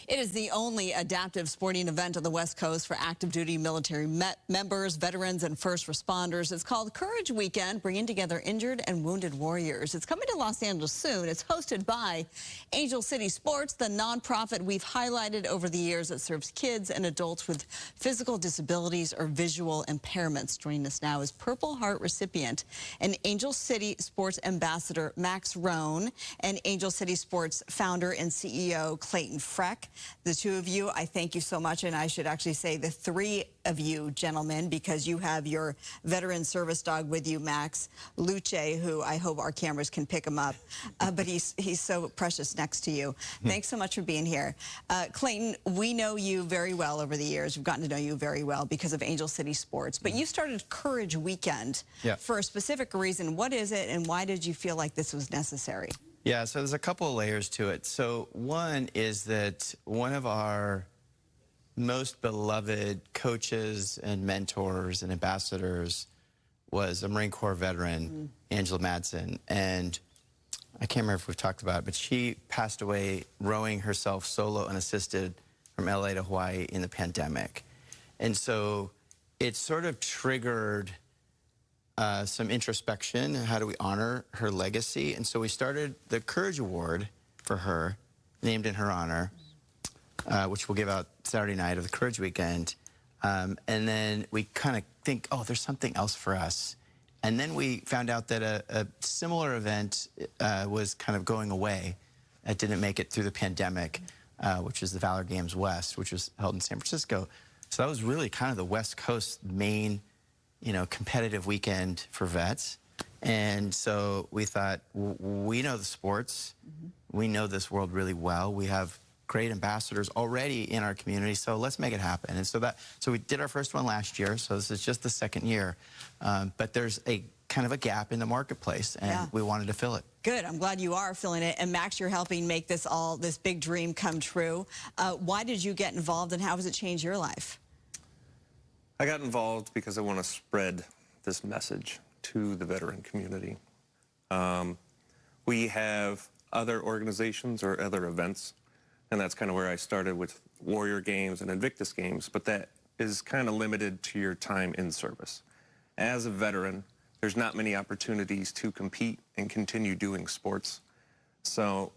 It is the only adaptive sporting event on the West Coast for active duty military members, veterans, and first responders. It's called Courage Weekend, bringing together injured and wounded warriors. It's coming to Los Angeles soon. It's hosted by Angel City Sports, the nonprofit we've highlighted over the years that serves kids and adults with physical disabilities or visual impairments. Joining us now is Purple Heart recipient and Angel City Sports ambassador Max Roan and Angel City Sports founder and CEO Clayton Freck. The two of you, I thank you so much, and I should actually say the three of you gentlemen, because you have your veteran service dog with you, Max Luce, who I hope our cameras can pick him up, but he's so precious next to you. Thanks so much for being here. Clayton, we know you very well over the years. We've gotten to know you very well because of Angel City Sports, but you started Courage Weekend for a specific reason. What is it, and why did you feel like this was necessary? Yeah, so there's a couple of layers to it. So one is that one of our most beloved coaches and mentors and ambassadors was a Marine Corps veteran, Angela Madsen. And I can't remember if we've talked about it, but she passed away rowing herself solo unassisted from LA to Hawaii in the pandemic. And so it sort of triggered some introspection. How do we honor her legacy? And so we started the Courage Award for her, named in her honor, which we'll give out Saturday night of the Courage Weekend. And then we kind of think, oh, there's something else for us. And then we found out that a similar event was kind of going away. It didn't make it through the pandemic, which is the Valor Games West, which was held in San Francisco. So that was really kind of the West Coast main, competitive weekend for vets. And so we thought, we know the sports. We know this world really well. We have great ambassadors already in our community, so let's make it happen. And so we did our first one last year, so this is just the second year. But there's a kind of a gap in the marketplace, and we wanted to fill it. Good. I'm glad you are filling it. And Max, you're helping make this big dream come true. Why did you get involved, and how has it changed your life? I got involved because I want to spread this message to the veteran community. We have other organizations or other events, and that's kind of where I started with Warrior Games and Invictus Games, but that is kind of limited to your time in service. As a veteran, there's not many opportunities to compete and continue doing sports. So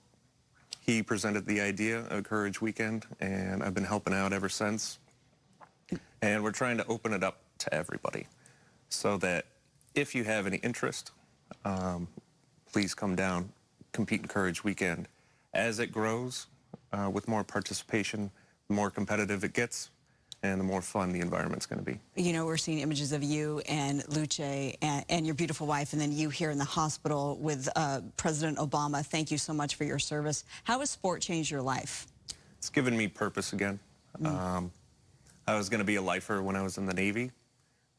he presented the idea of Courage Weekend, and I've been helping out ever since. And we're trying to open it up to everybody so that if you have any interest, please come down, compete in Courage Weekend. As it grows, with more participation, the more competitive it gets, and the more fun the environment's going to be. We're seeing images of you and Luce and your beautiful wife, and then you here in the hospital with President Obama. Thank you so much for your service. How has sport changed your life? It's given me purpose again. I was going to be a lifer when I was in the Navy,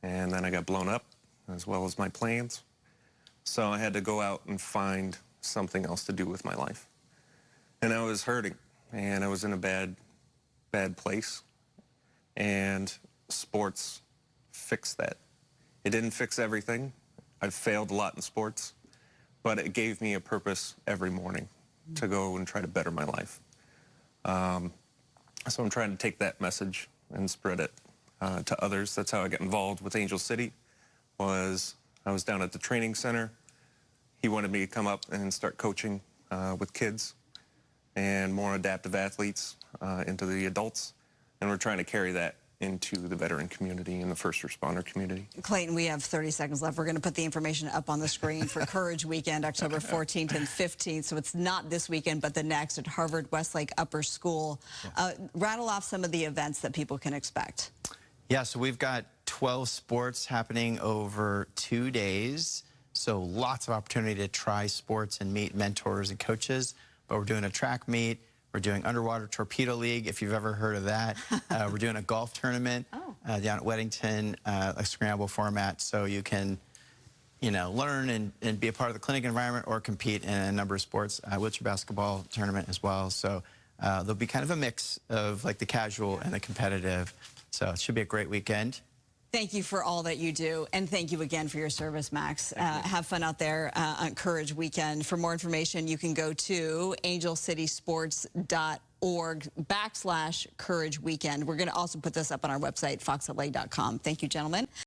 and then I got blown up, as well as my planes. So I had to go out and find something else to do with my life. And I was hurting, and I was in a bad place. And sports fixed that. It didn't fix everything. I've failed a lot in sports, but it gave me a purpose every morning to go and try to better my life. So I'm trying to take that message and spread it to others. That's how I got involved with Angel City. I was down at the training center. He wanted me to come up and start coaching with kids and more adaptive athletes into the adults. And we're trying to carry that into the veteran community and the first responder community. Clayton, we have 30 seconds left. We're going to put the information up on the screen for Courage Weekend, October 14th and 15th. So it's not this weekend, but the next at Harvard Westlake Upper School. Rattle off some of the events that people can expect. Yeah, so we've got 12 sports happening over 2 days. So lots of opportunity to try sports and meet mentors and coaches. But we're doing a track meet. We're doing Underwater Torpedo League, if you've ever heard of that. We're doing a golf tournament down at Weddington, a scramble format, so you can, learn and be a part of the clinic environment or compete in a number of sports. Wheelchair basketball tournament as well. So there'll be kind of a mix of like the casual and the competitive. So it should be a great weekend. Thank you for all that you do, and thank you again for your service, Max. Have fun out there on Courage Weekend. For more information, you can go to angelcitysports.org/Courage Weekend. We're going to also put this up on our website, foxla.com. Thank you, gentlemen.